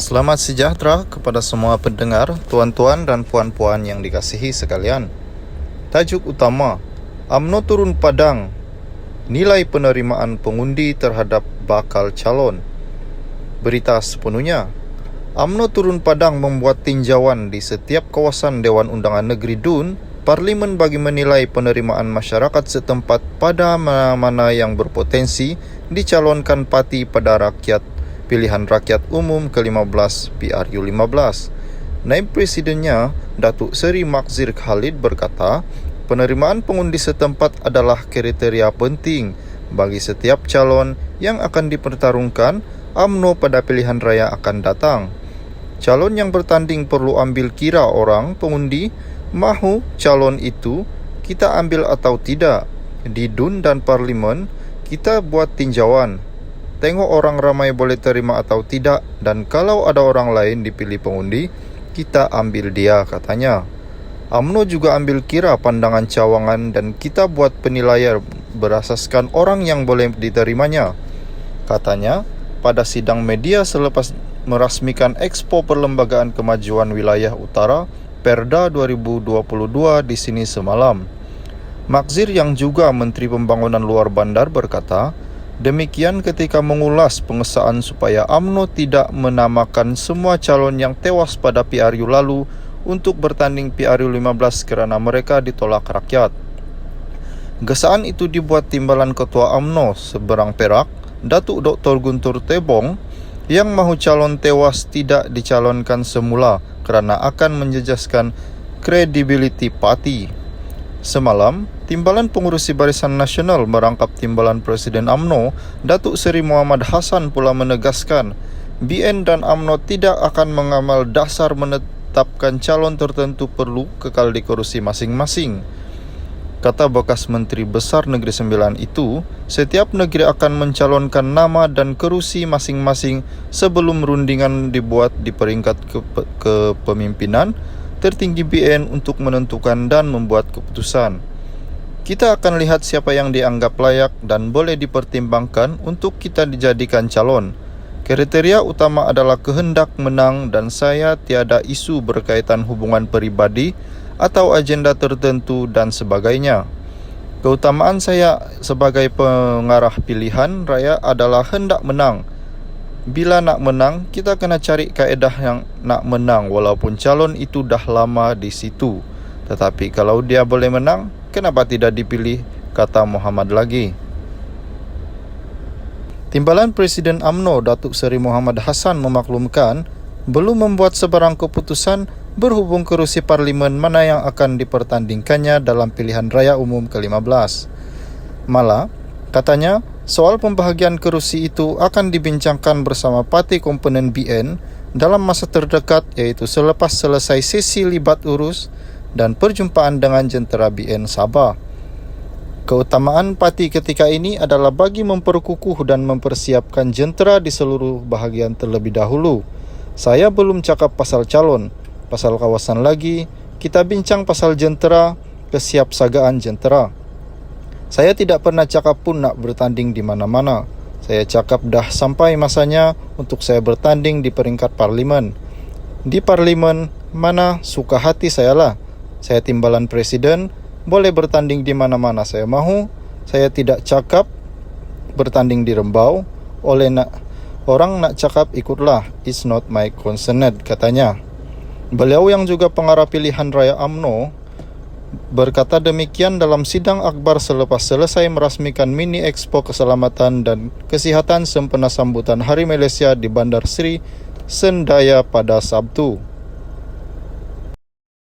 Selamat sejahtera kepada semua pendengar, tuan-tuan dan puan-puan yang dikasihi sekalian. Tajuk utama, UMNO turun padang, nilai penerimaan pengundi terhadap bakal calon. Berita sepenuhnya, UMNO turun padang membuat tinjauan di setiap kawasan Dewan Undangan Negeri DUN, Parlimen bagi menilai penerimaan masyarakat setempat pada mana-mana yang berpotensi dicalonkan parti pada pilihan rakyat umum ke-15 PRU15. Naib Presidennya, Datuk Seri Makzir Khalid berkata, penerimaan pengundi setempat adalah kriteria penting bagi setiap calon yang akan dipertarungkan UMNO pada pilihan raya akan datang. Calon yang bertanding perlu ambil kira orang pengundi mahu calon itu kita ambil atau tidak. Di DUN dan Parlimen, kita buat tinjauan. Tengok orang ramai boleh terima atau tidak, dan kalau ada orang lain dipilih pengundi, kita ambil dia, katanya. UMNO juga ambil kira pandangan cawangan dan kita buat penilaian berasaskan orang yang boleh diterimanya. Katanya, pada sidang media selepas merasmikan Expo Perlembagaan Kemajuan Wilayah Utara Perda 2022 di sini semalam. Makzir yang juga Menteri Pembangunan Luar Bandar berkata, demikian ketika mengulas pengesahan supaya UMNO tidak menamakan semua calon yang tewas pada PRU lalu untuk bertanding PRU 15 kerana mereka ditolak rakyat. Gesaan itu dibuat timbalan Ketua UMNO Seberang Perak, Datuk Dr. Guntur Tebong, yang mahu calon tewas tidak dicalonkan semula kerana akan menjejaskan kredibiliti parti. Semalam, Timbalan Pengurusi Barisan Nasional merangkap Timbalan Presiden UMNO, Datuk Seri Muhammad Hassan pula menegaskan, BN dan UMNO tidak akan mengamal dasar menetapkan calon tertentu perlu kekal di kerusi masing-masing. Kata bekas Menteri Besar Negeri Sembilan itu, setiap negeri akan mencalonkan nama dan kerusi masing-masing sebelum rundingan dibuat di peringkat kepemimpinan tertinggi BN untuk menentukan dan membuat keputusan. Kita akan lihat siapa yang dianggap layak dan boleh dipertimbangkan untuk kita dijadikan calon. Kriteria utama adalah kehendak menang dan saya tiada isu berkaitan hubungan peribadi atau agenda tertentu dan sebagainya. Keutamaan saya sebagai pengarah pilihan raya adalah hendak menang. Bila nak menang, kita kena cari kaedah yang nak menang walaupun calon itu dah lama di situ. Tetapi kalau dia boleh menang, kenapa tidak dipilih, kata Muhammad lagi. Timbalan Presiden UMNO Datuk Seri Muhammad Hassan memaklumkan belum membuat sebarang keputusan berhubung kerusi Parlimen mana yang akan dipertandingkannya dalam pilihan raya umum ke-15. Malah, katanya, soal pembahagian kerusi itu akan dibincangkan bersama parti komponen BN dalam masa terdekat, iaitu selepas selesai sesi libat urus dan perjumpaan dengan jentera BN Sabah. Keutamaan parti ketika ini adalah bagi memperkukuh dan mempersiapkan jentera di seluruh bahagian terlebih dahulu. Saya belum cakap pasal calon, pasal kawasan lagi, kita bincang pasal jentera, kesiapsagaan jentera. Saya tidak pernah cakap pun nak bertanding di mana-mana. Saya cakap dah sampai masanya untuk saya bertanding di peringkat Parlimen. Di Parlimen, mana suka hati saya lah. Saya timbalan Presiden, boleh bertanding di mana-mana saya mahu. Saya tidak cakap bertanding di Rembau. Orang nak cakap ikutlah. It's not my concern, katanya. Beliau yang juga pengarah pilihan raya UMNO berkata demikian dalam sidang akbar selepas selesai merasmikan mini Expo Keselamatan dan Kesihatan sempena sambutan Hari Malaysia di Bandar Seri Sendaya pada Sabtu.